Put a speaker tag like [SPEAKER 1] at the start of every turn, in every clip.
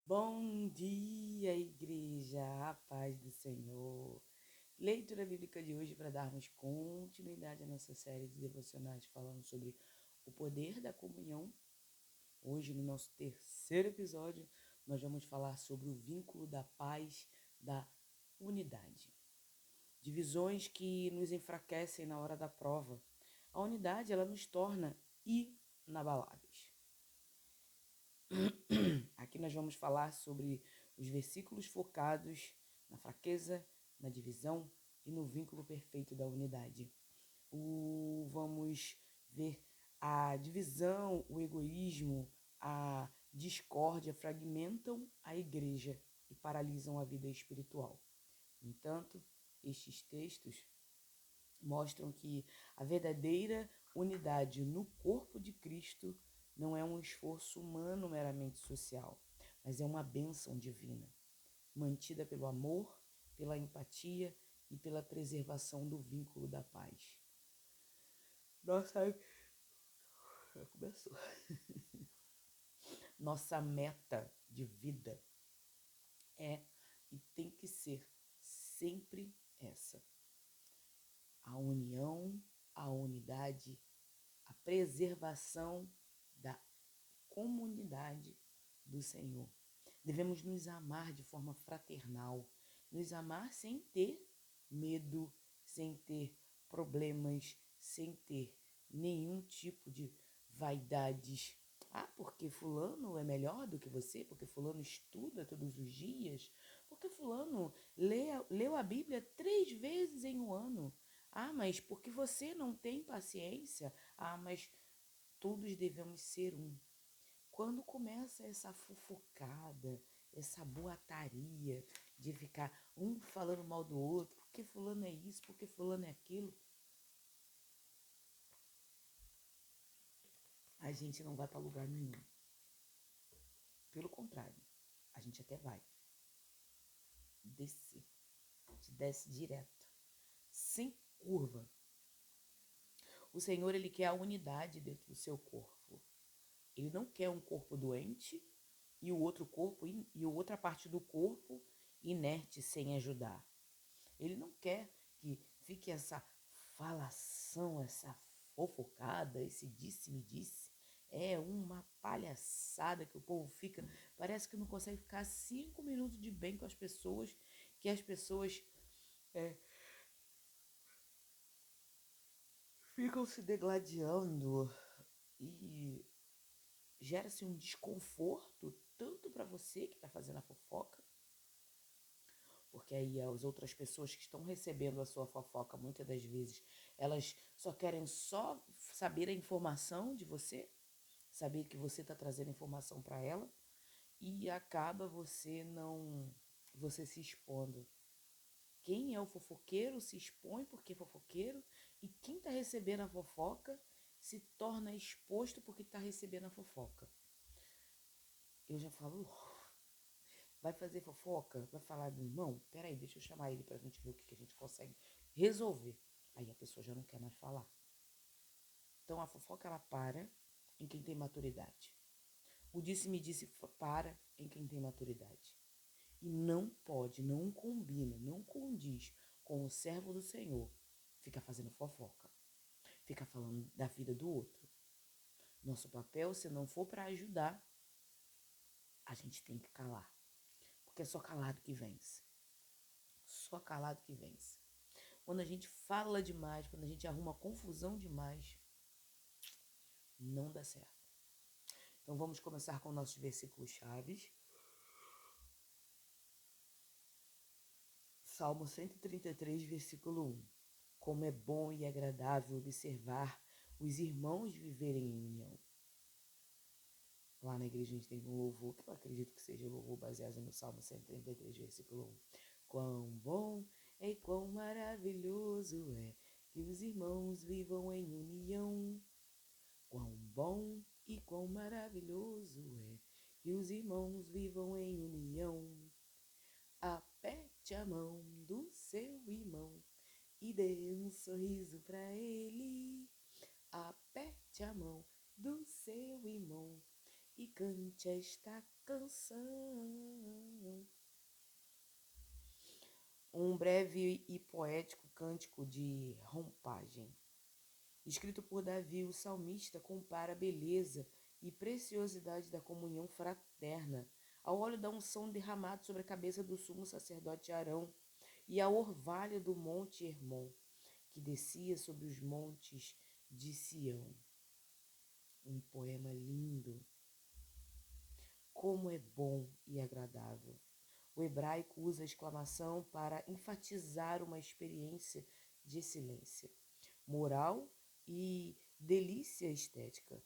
[SPEAKER 1] Bom dia, igreja, a paz do Senhor. Leitura bíblica de hoje para darmos continuidade à nossa série de devocionais falando sobre o poder da comunhão. Hoje, no nosso terceiro episódio, nós vamos falar sobre o vínculo da paz, da unidade. Divisões que nos enfraquecem na hora da prova. A unidade, ela nos torna inabaláveis. Aqui nós vamos falar sobre os versículos focados na fraqueza, na divisão e no vínculo perfeito da unidade. Vamos ver a divisão, o egoísmo, a discórdia fragmentam a igreja e paralisam a vida espiritual. No entanto, estes textos mostram que a verdadeira unidade no corpo de Cristo não é um esforço humano meramente social, mas é uma bênção divina, mantida pelo amor, pela empatia e pela preservação do vínculo da paz. Começou. Nossa meta de vida é e tem que ser sempre essa: a união, a unidade, a preservação da comunidade do Senhor. Devemos nos amar de forma fraternal, nos amar sem ter medo, sem ter problemas, sem ter nenhum tipo de vaidades. Ah, porque fulano é melhor do que você, porque fulano estuda todos os dias, porque fulano leu a Bíblia 3 vezes em um ano. Ah, mas porque você não tem paciência? Ah, mas todos devemos ser um. Quando começa essa fofocada, essa boataria de ficar um falando mal do outro, porque fulano é isso, porque fulano é aquilo, a gente não vai para lugar nenhum. Pelo contrário, a gente até vai descer. A gente desce direto, sem curva. O Senhor, Ele quer a unidade dentro do seu corpo. Ele não quer um corpo doente e o outro corpo e outra parte do corpo inerte sem ajudar. Ele não quer que fique essa falação, essa fofocada, esse disse-me disse. É uma palhaçada que o povo fica. Parece que não consegue ficar 5 minutos de bem com as pessoas, que as pessoas ficam se degladiando e gera-se um desconforto tanto para você que está fazendo a fofoca, porque aí as outras pessoas que estão recebendo a sua fofoca, muitas das vezes, elas só querem saber a informação de você, saber que você está trazendo informação para ela, e acaba você se expondo. Quem é o fofoqueiro se expõe porque é fofoqueiro, e quem está recebendo a fofoca se torna exposto porque está recebendo a fofoca. Eu já falo, vai fazer fofoca? Vai falar do irmão? Peraí, deixa eu chamar ele pra gente ver o que a gente consegue resolver. Aí a pessoa já não quer mais falar. Então a fofoca, ela para em quem tem maturidade. O disse-me disse para em quem tem maturidade. E não pode, não combina, não condiz com o servo do Senhor ficar fazendo fofoca, ficar falando da vida do outro. Nosso papel, se não for para ajudar, a gente tem que calar. Porque é só calado que vence. Só calado que vence. Quando a gente fala demais, quando a gente arruma confusão demais, não dá certo. Então vamos começar com nossos versículos chaves. Salmo 133, versículo 1. Como é bom e agradável observar os irmãos viverem em união. Lá na igreja a gente tem um louvor, que eu acredito que seja louvor baseado no Salmo 133, versículo 1. Quão bom e quão maravilhoso é que os irmãos vivam em união. Quão bom e quão maravilhoso é que os irmãos vivam em união. Aperte a mão do seu irmão e dê um sorriso para ele. Aperte a mão do seu irmão e cante esta canção. um breve e poético cântico de rompagem. Escrito por Davi, o salmista compara a beleza e preciosidade da comunhão fraterna ao óleo da unção derramado sobre a cabeça do sumo sacerdote Arão e ao orvalho do monte Hermon, que descia sobre os montes de Sião. Um poema lindo. Como é bom e agradável. O hebraico usa a exclamação para enfatizar uma experiência de excelência moral e delícia estética.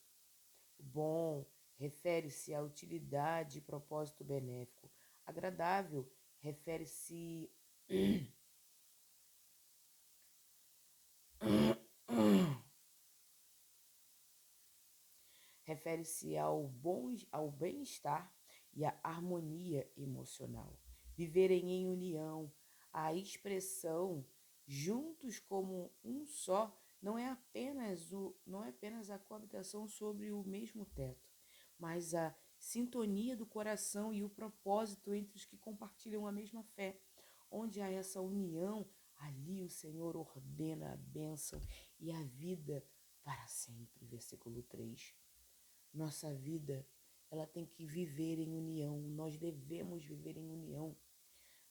[SPEAKER 1] Bom refere-se à utilidade e propósito benéfico. Agradável refere-se refere-se ao bem-estar e à harmonia emocional. Viverem em união, a expressão juntos como um só não é apenas a coabitação sobre o mesmo teto, mas a sintonia do coração e o propósito entre os que compartilham a mesma fé. Onde há essa união, ali o Senhor ordena a bênção e a vida para sempre. Versículo 3. Nossa vida, ela tem que viver em união. Nós devemos viver em união,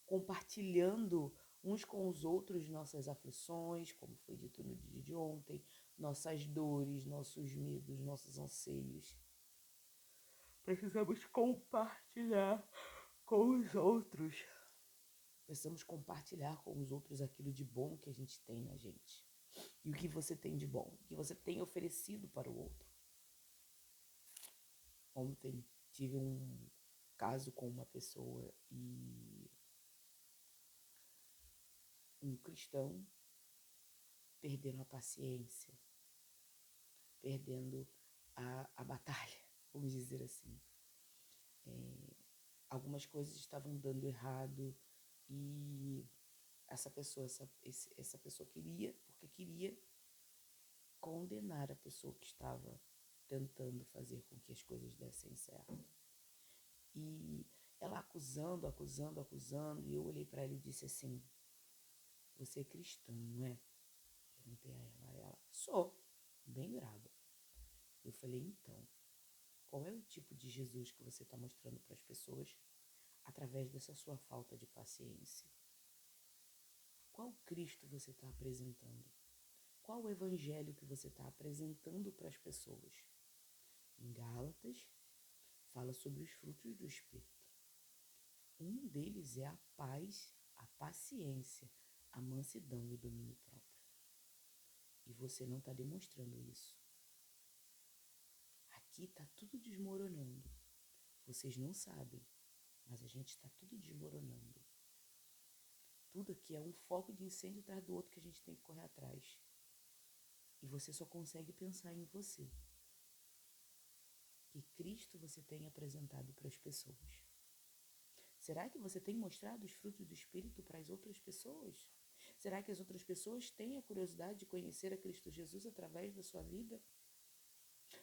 [SPEAKER 1] compartilhando uns com os outros nossas aflições, como foi dito no dia de ontem, nossas dores, nossos medos, nossos anseios. Precisamos compartilhar com os outros. Precisamos compartilhar com os outros aquilo de bom que a gente tem na gente. E o que você tem de bom, o que você tem oferecido para o outro. Ontem tive um caso com uma pessoa e um cristão perdendo a paciência, perdendo a batalha, vamos dizer assim. Algumas coisas estavam dando errado e essa pessoa queria, porque queria condenar a pessoa que estava tentando fazer com que as coisas dessem certo. E ela acusando, e eu olhei para ela e disse assim: você é cristã, não é? Perguntei a ela. Sou, bem brava. Eu falei, então, qual é o tipo de Jesus que você está mostrando para as pessoas através dessa sua falta de paciência? Qual Cristo você está apresentando? Qual o evangelho que você está apresentando para as pessoas? Em Gálatas, fala sobre os frutos do Espírito. Um deles é a paz, a paciência, a mansidão e o domínio próprio. E você não está demonstrando isso. Aqui está tudo desmoronando. Vocês não sabem, mas a gente está tudo desmoronando. Tudo aqui é um foco de incêndio atrás do outro que a gente tem que correr atrás. E você só consegue pensar em você. Que Cristo você tem apresentado para as pessoas. Será que você tem mostrado os frutos do Espírito para as outras pessoas? Será que as outras pessoas têm a curiosidade de conhecer a Cristo Jesus através da sua vida?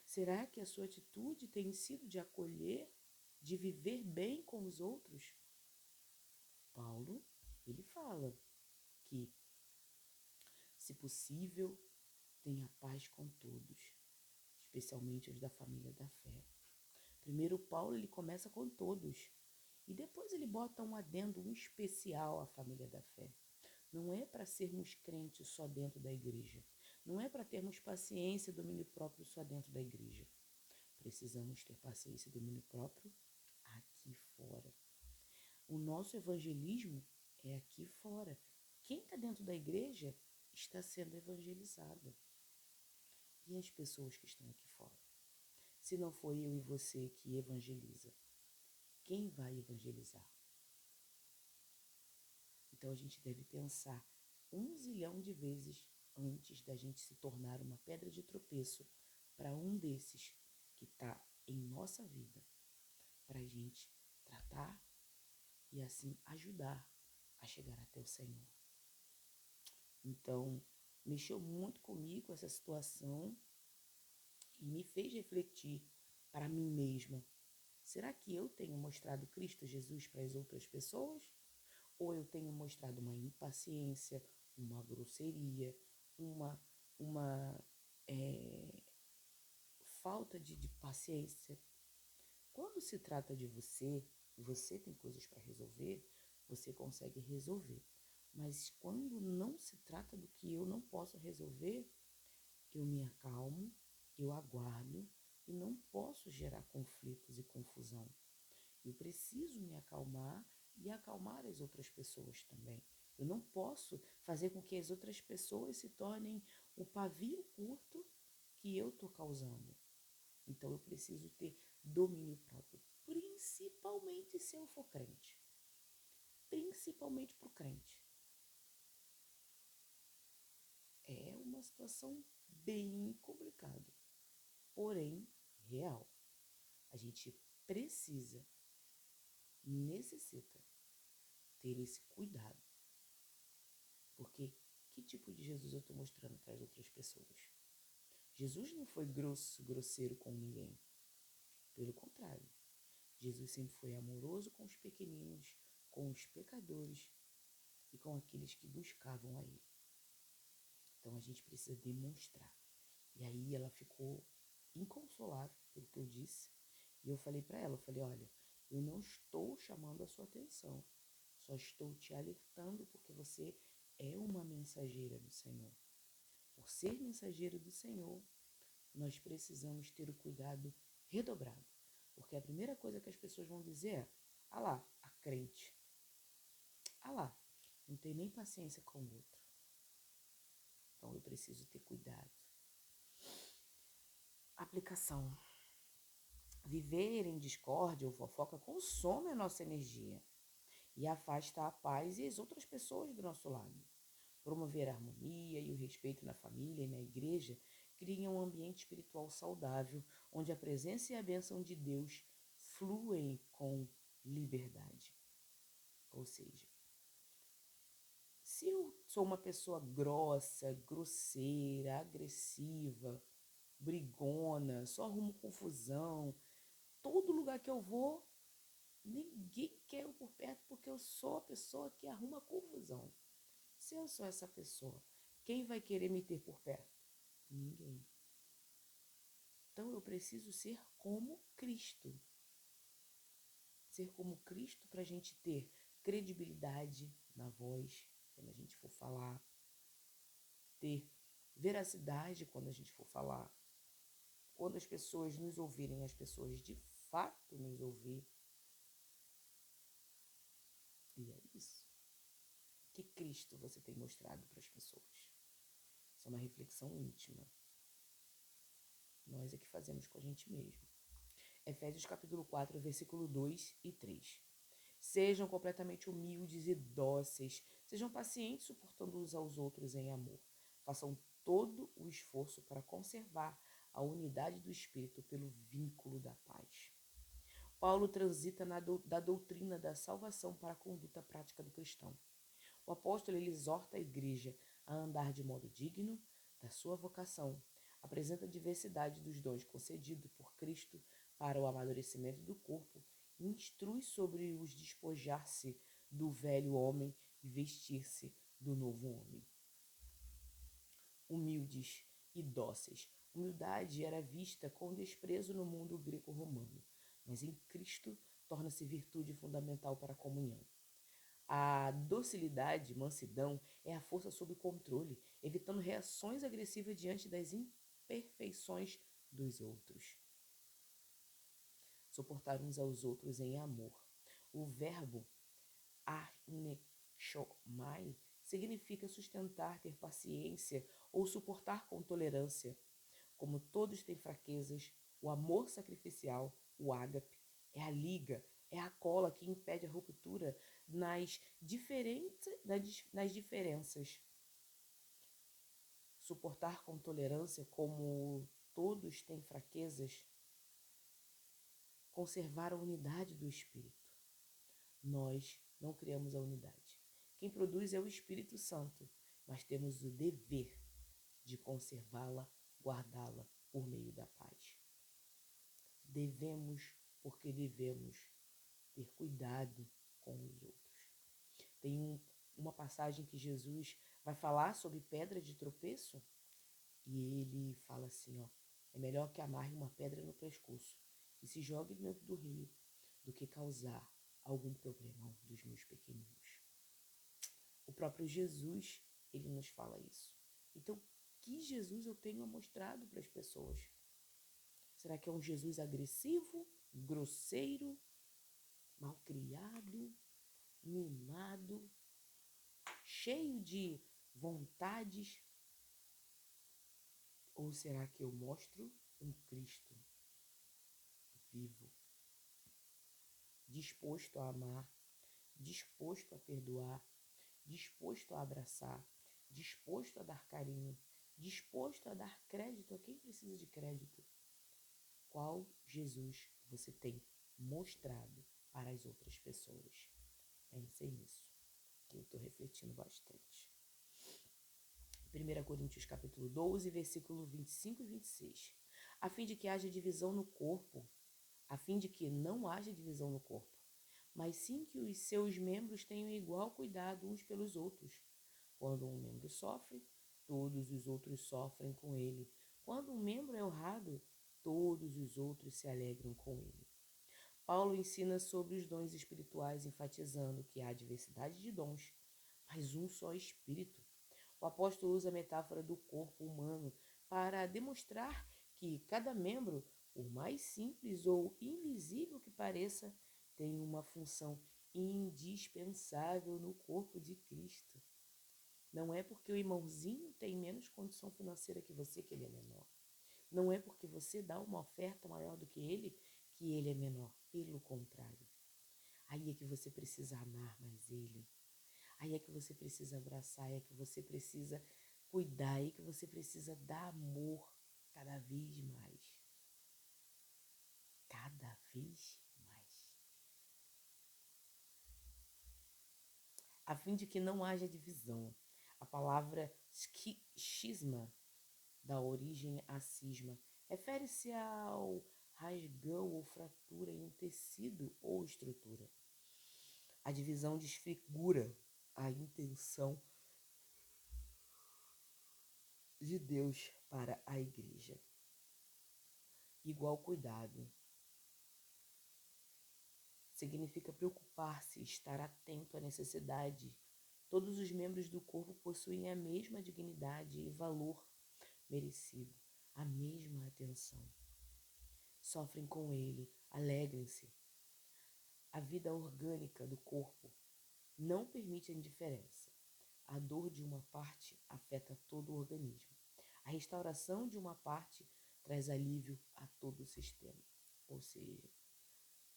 [SPEAKER 1] Será que a sua atitude tem sido de acolher, de viver bem com os outros? Paulo, ele fala que, se possível, tenha paz com todos, especialmente os da família da fé. Primeiro Paulo, ele começa com todos. E depois ele bota um adendo, um especial à família da fé. Não é para sermos crentes só dentro da igreja. Não é para termos paciência e domínio próprio só dentro da igreja. Precisamos ter paciência e domínio próprio aqui fora. O nosso evangelismo é aqui fora. Quem está dentro da igreja está sendo evangelizado. E as pessoas que estão aqui fora? Se não for eu e você que evangeliza, quem vai evangelizar? Então a gente deve pensar 1 zilhão de vezes antes da gente se tornar uma pedra de tropeço para um desses que está em nossa vida, para a gente tratar e assim ajudar a chegar até o Senhor. Então, mexeu muito comigo essa situação e me fez refletir para mim mesma. Será que eu tenho mostrado Cristo Jesus para as outras pessoas? ou eu tenho mostrado uma impaciência, uma grosseria, uma falta de paciência. Quando se trata de você, você tem coisas para resolver, você consegue resolver. Mas quando não se trata do que eu não posso resolver, eu me acalmo, eu aguardo e não posso gerar conflitos e confusão. Eu preciso me acalmar e acalmar as outras pessoas também. Eu não posso fazer com que as outras pessoas se tornem o pavio curto que eu estou causando. Então eu preciso ter domínio próprio, principalmente se eu for crente. Principalmente para o crente. É uma situação bem complicada, porém real. A gente precisa, necessita ter esse cuidado. Porque que tipo de Jesus eu estou mostrando para as outras pessoas? Jesus não foi grosseiro com ninguém. Pelo contrário, Jesus sempre foi amoroso com os pequeninos, com os pecadores e com aqueles que buscavam a Ele. Então a gente precisa demonstrar. E aí ela ficou inconsolável pelo que eu disse. E eu falei para ela, olha, eu não estou chamando a sua atenção, só estou te alertando porque você é uma mensageira do Senhor. Por ser mensageiro do Senhor, nós precisamos ter o cuidado redobrado. Porque a primeira coisa que as pessoas vão dizer é, ah lá, a crente. Ah lá, não tem nem paciência com o outro. Então eu preciso ter cuidado. Aplicação. Viver em discórdia ou fofoca consome a nossa energia e afasta a paz e as outras pessoas do nosso lado. Promover a harmonia e o respeito na família e na igreja cria um ambiente espiritual saudável, onde a presença e a bênção de Deus fluem com liberdade. Ou seja, se eu sou uma pessoa grossa, grosseira, agressiva, brigona, só arrumo confusão, todo lugar que eu vou, ninguém quer eu por perto porque eu sou a pessoa que arruma confusão. Se eu sou essa pessoa, quem vai querer me ter por perto? Ninguém. Então eu preciso ser como Cristo. Ser como Cristo para a gente ter credibilidade na voz, quando a gente for falar. Ter veracidade quando a gente for falar. Quando as pessoas nos ouvirem, as pessoas de fato nos ouvir. E é isso. Que Cristo você tem mostrado para as pessoas? Isso é uma reflexão íntima. Nós é que fazemos com a gente mesmo. Efésios capítulo 4, versículo 2 e 3. Sejam completamente humildes e dóceis. Sejam pacientes, suportando uns aos outros em amor. Façam todo o esforço para conservar a unidade do Espírito pelo vínculo da paz. Paulo transita da doutrina da salvação para a conduta prática do cristão. O apóstolo ele exorta a igreja a andar de modo digno da sua vocação, apresenta a diversidade dos dons concedidos por Cristo para o amadurecimento do corpo, instrui sobre os despojar-se do velho homem e vestir-se do novo homem. Humildes e dóceis. Humildade era vista com desprezo no mundo greco-romano, mas em Cristo torna-se virtude fundamental para a comunhão. A docilidade, mansidão, é a força sob controle, evitando reações agressivas diante das imperfeições dos outros. Suportar uns aos outros em amor. O verbo arnechomai significa sustentar, ter paciência ou suportar com tolerância. Como todos têm fraquezas, o amor sacrificial, o ágape, é a liga, é a cola que impede a ruptura nas diferenças. Suportar com tolerância, como todos têm fraquezas, conservar a unidade do Espírito. Nós não criamos a unidade. Quem produz é o Espírito Santo, mas temos o dever de conservá-la, guardá-la por meio da paz. Devemos, porque devemos ter cuidado com os outros. Tem uma passagem que Jesus vai falar sobre pedra de tropeço e ele fala assim, ó, é melhor que amarre uma pedra no pescoço e se jogue dentro do rio do que causar algum problema a um dos meus pequeninos. O próprio Jesus, ele nos fala isso. Então, que Jesus eu tenho mostrado para as pessoas? Será que é um Jesus agressivo, grosseiro, malcriado, mimado, cheio de vontades? Ou será que eu mostro um Cristo vivo, disposto a amar, disposto a perdoar, disposto a abraçar, disposto a dar carinho, disposto a dar crédito a quem precisa de crédito? Qual Jesus você tem mostrado para as outras pessoas? Pensei nisso, que eu estou refletindo bastante. 1 Coríntios capítulo 12, versículo 25 e 26. A fim de que haja divisão no corpo, a fim de que não haja divisão no corpo, mas sim que os seus membros tenham igual cuidado uns pelos outros. Quando um membro sofre, todos os outros sofrem com ele. Quando um membro é honrado, todos os outros se alegram com ele. Paulo ensina sobre os dons espirituais, enfatizando que há diversidade de dons, mas um só Espírito. O apóstolo usa a metáfora do corpo humano para demonstrar que cada membro, por mais simples ou invisível que pareça, tem uma função indispensável no corpo de Cristo. Não é porque o irmãozinho tem menos condição financeira que você que ele é menor. Não é porque você dá uma oferta maior do que ele é menor. Pelo contrário. Aí é que você precisa amar mais ele. Aí é que você precisa abraçar, aí é que você precisa cuidar, aí é que você precisa dar amor cada vez mais. Cada vez mais. A fim de que não haja divisão. A palavra xisma, da origem a cisma, refere-se ao rasgão ou fratura em um tecido ou estrutura. A divisão desfigura a intenção de Deus para a igreja. Igual cuidado significa preocupar-se, estar atento à necessidade. Todos os membros do corpo possuem a mesma dignidade e valor merecido, a mesma atenção. Sofrem com ele, alegrem-se. A vida orgânica do corpo não permite a indiferença. A dor de uma parte afeta todo o organismo. A restauração de uma parte traz alívio a todo o sistema. Ou seja,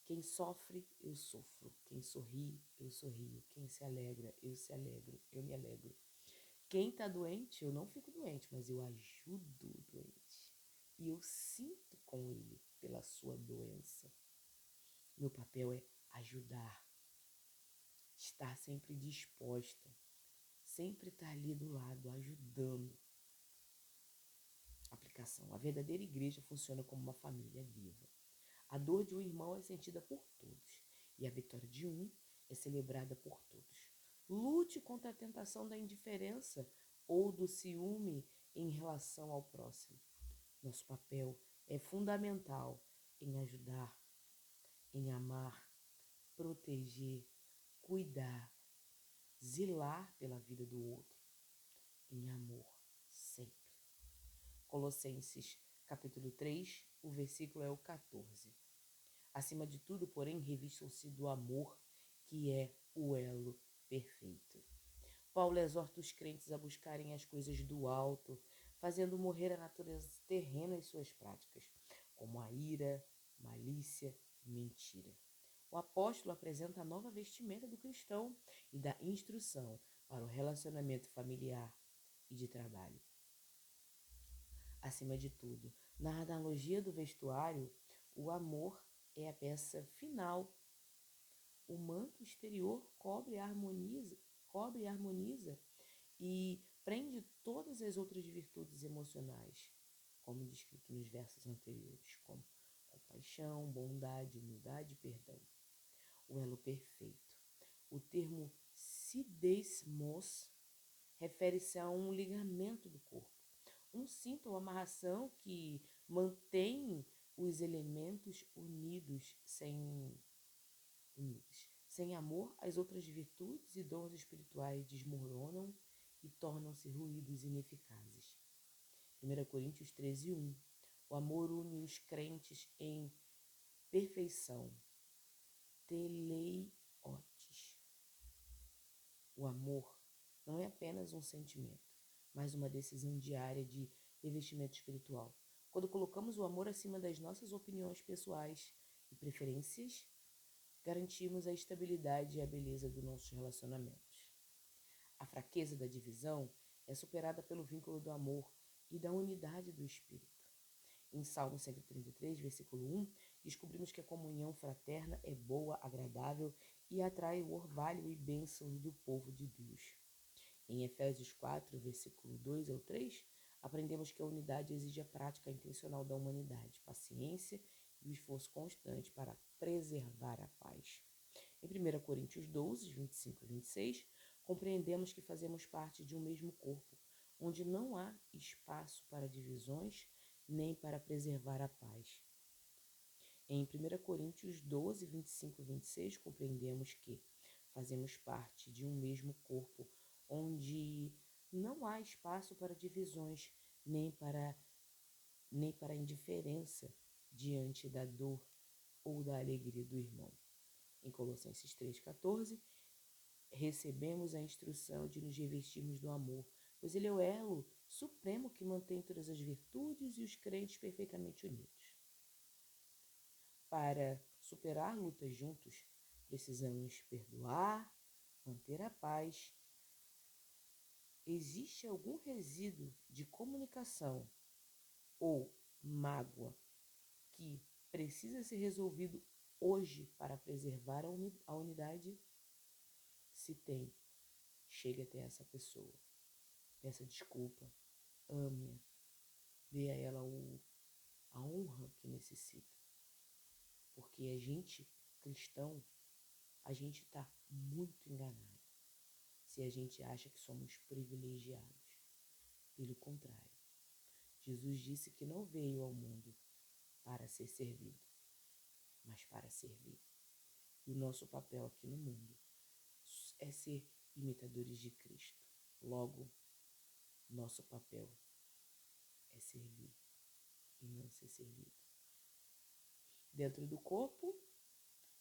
[SPEAKER 1] quem sofre, eu sofro. Quem sorri, eu sorrio. Quem se alegra, eu se alegro. Eu me alegro. Quem está doente, eu não fico doente, mas eu ajudo o doente. E eu sinto com ele pela sua doença. Meu papel é ajudar. Estar sempre disposta. Sempre estar ali do lado, ajudando. Aplicação. A verdadeira igreja funciona como uma família viva. A dor de um irmão é sentida por todos e a vitória de um é celebrada por todos. Lute contra a tentação da indiferença ou do ciúme em relação ao próximo. Nosso papel é fundamental em ajudar, em amar, proteger, cuidar, zelar pela vida do outro, em amor, sempre. Colossenses capítulo 3, o versículo é o 14. Acima de tudo, porém, revistam-se do amor, que é o elo perfeito. Paulo exorta os crentes a buscarem as coisas do alto, fazendo morrer a natureza terrena e suas práticas, como a ira, malícia e mentira. O apóstolo apresenta a nova vestimenta do cristão e dá instrução para o relacionamento familiar e de trabalho. Acima de tudo, na analogia do vestuário, o amor é a peça final. O manto exterior cobre e harmoniza e prende todas as outras virtudes emocionais, como descrito nos versos anteriores, como compaixão, bondade, humildade e perdão. O elo perfeito. O termo desmos refere-se a um ligamento do corpo, um cinto ou amarração que mantém os elementos unidos. Sem amor, as outras virtudes e dons espirituais desmoronam e tornam-se ruídos ineficazes. 1 Coríntios 13:1. O amor une os crentes em perfeição. Teleiotes. O amor não é apenas um sentimento, mas uma decisão diária de revestimento espiritual. Quando colocamos o amor acima das nossas opiniões pessoais e preferências, garantimos a estabilidade e a beleza dos nossos relacionamentos. A fraqueza da divisão é superada pelo vínculo do amor e da unidade do Espírito. Em Salmo 133, versículo 1, descobrimos que a comunhão fraterna é boa, agradável e atrai o orvalho e bênçãos do povo de Deus. Em Efésios 4, versículo 2 ao 3, aprendemos que a unidade exige a prática intencional da humanidade, paciência e o esforço constante para preservar a paz. Em 1 Coríntios 12, 25 e 26, compreendemos que fazemos parte de um mesmo corpo, onde não há espaço para divisões nem para preservar a paz. Em 1 Coríntios 12, 25 e 26, compreendemos que fazemos parte de um mesmo corpo, onde não há espaço para divisões, nem para indiferença diante da dor ou da alegria do irmão. Em Colossenses 3,14, recebemos a instrução de nos revestirmos do amor, pois ele é o elo supremo que mantém todas as virtudes e os crentes perfeitamente unidos. Para superar lutas juntos, precisamos perdoar, manter a paz. Existe algum resíduo de comunicação ou mágoa que precisa ser resolvido hoje para preservar a unidade? Se tem, chegue até essa pessoa, peça desculpa, ame-a, dê a ela a honra que necessita. Porque a gente, cristão, a gente está muito enganado se a gente acha que somos privilegiados. Pelo contrário, Jesus disse que não veio ao mundo para ser servido, mas para servir. E o nosso papel aqui no mundo é ser imitadores de Cristo. Logo, nosso papel é servir e não ser servido. Dentro do corpo,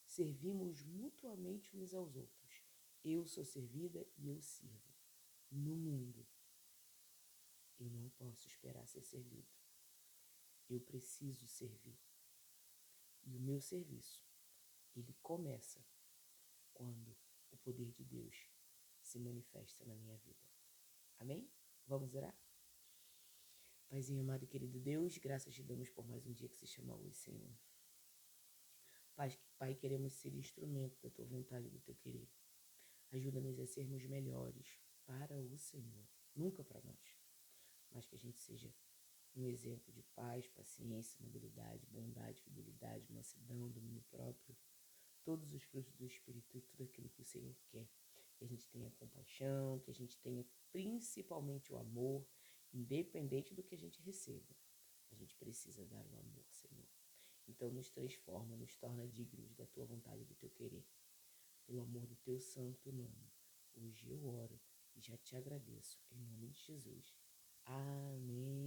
[SPEAKER 1] servimos mutuamente uns aos outros. Eu sou servida e eu sirvo. No mundo, eu não posso esperar ser servido. Eu preciso servir. E o meu serviço, ele começa quando o poder de Deus se manifesta na minha vida. Amém? Vamos orar? Paizinho amado e querido Deus, graças te damos por mais um dia que se chama hoje, Senhor. Pai, queremos ser instrumento da tua vontade e do teu querer. Ajuda-nos a sermos melhores para o Senhor, nunca para nós, mas que a gente seja um exemplo de paz, paciência, nobilidade, bondade, fidelidade, mansidão, domínio próprio, todos os frutos do Espírito e tudo aquilo que o Senhor quer. Que a gente tenha compaixão, que a gente tenha principalmente o amor, independente do que a gente receba. A gente precisa dar o amor, Senhor. Então nos transforma, nos torna dignos da tua vontade e do teu querer. Pelo amor do teu santo nome. Hoje eu oro e já te agradeço. Em nome de Jesus. Amém.